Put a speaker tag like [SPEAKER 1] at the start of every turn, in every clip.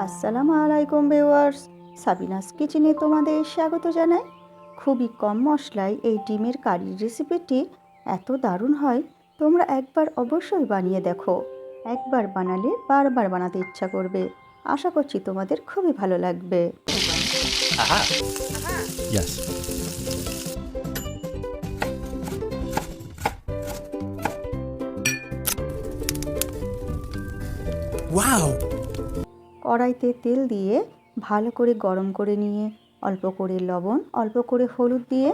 [SPEAKER 1] আসসালামু আলাইকুম viewers, Sabinus কিচেনে তোমাদের স্বাগত জানাই। খুবই কম মশলায় এই ডিমের কারির রেসিপিটি এত দারুণ হয়, তোমরা একবার অবশ্যই বানিয়ে দেখো। একবার বানালে বারবার বানাতে ইচ্ছা করবে। আশা করছি তোমাদের খুবই ভালো লাগবে।
[SPEAKER 2] Aha. Yes. Wow!
[SPEAKER 1] কড়াইতে তেল দিয়ে ভালো করে গরম করে নিয়ে অল্প করে লবণ, অল্প করে হলুদ দিয়ে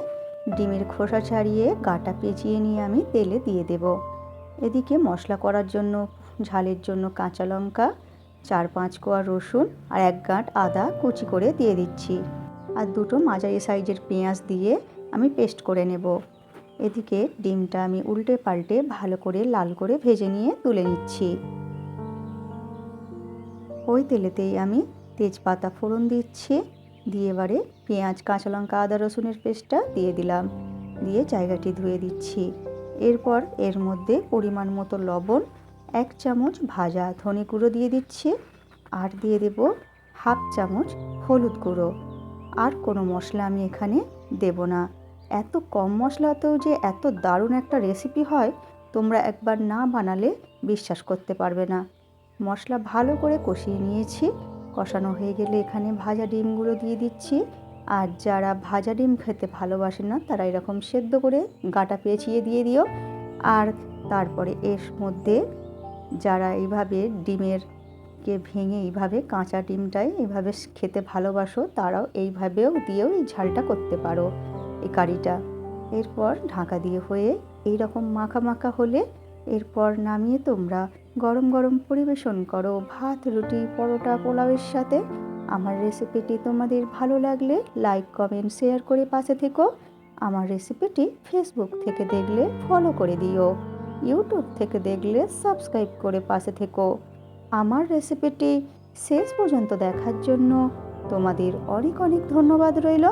[SPEAKER 1] ডিমের খোসা ছাড়িয়ে গাটা পেঁচিয়ে নিয়ে আমি তেলে দিয়ে দেব। এদিকে মশলা করার জন্য ঝালের জন্য কাঁচা লঙ্কা, 4-5 কোয়া রসুন আর 1 গাঁট আদা কুচি করে দিয়ে দিচ্ছি। আর 2টো মাঝারি সাইজের পেঁয়াজ দিয়ে আমি পেস্ট করে নেব। এদিকে ডিমটা আমি উল্টে পাল্টে ভালো করে লাল করে ভেজে নিয়ে তুলে নিচ্ছি। ওই তেলেতেই আমি তেজপাতা ফোড়ন দিচ্ছি, দিয়ে এবারে পেঁয়াজ, কাঁচা লঙ্কা, আদা রসুনের পেস্টটা দিয়ে দিলাম, দিয়ে জায়গাটি ধুয়ে দিচ্ছি। এরপর এর মধ্যে পরিমাণ মতো লবণ, 1 চামচ ভাজা ধনে গুঁড়ো দিয়ে দিচ্ছি, আর দিয়ে দেব 1/2 চামচ হলুদ গুঁড়ো। আর কোনো মশলা আমি এখানে দেব না। এত কম মশলাতেও যে এত দারুণ একটা রেসিপি হয়, তোমরা একবার না বানালে বিশ্বাস করতে পারবে না। মশলা ভালো করে কষিয়ে নিয়েছি। কষানো হয়ে গেলে এখানে ভাজা ডিমগুলো দিয়ে দিচ্ছি। আর যারা ভাজা ডিম খেতে ভালোবাসে না তারা এরকম সেদ্ধ করে গাটা পেঁচিয়ে দিয়ে দিও। আর তারপরে এর মধ্যে যারা এইভাবে ডিমেরকে ভেঙে এইভাবে কাঁচা ডিমটাই এইভাবে খেতে ভালোবাসো, তারাও এইভাবেও দিয়েও এই ঝালটা করতে পারো এই কারিটা। এরপর ঢাকা দিয়ে হয়ে এইরকম মাখা মাখা হলে এরপর নামিয়ে তোমরা গরম গরম পরিবেশন করো ভাত, রুটি, পরোটা, পোলাওয়ের সাথে। আমার রেসিপিটি তোমাদের ভালো লাগলে লাইক, কমেন্ট, শেয়ার করে পাশে থেকো। আমার রেসিপিটি ফেসবুক থেকে দেখলে ফলো করে দিও, ইউটিউব থেকে দেখলে সাবস্ক্রাইব করে পাশে থেকো। আমার রেসিপিটি শেষ পর্যন্ত দেখার জন্য তোমাদের অনেক অনেক ধন্যবাদ রইল।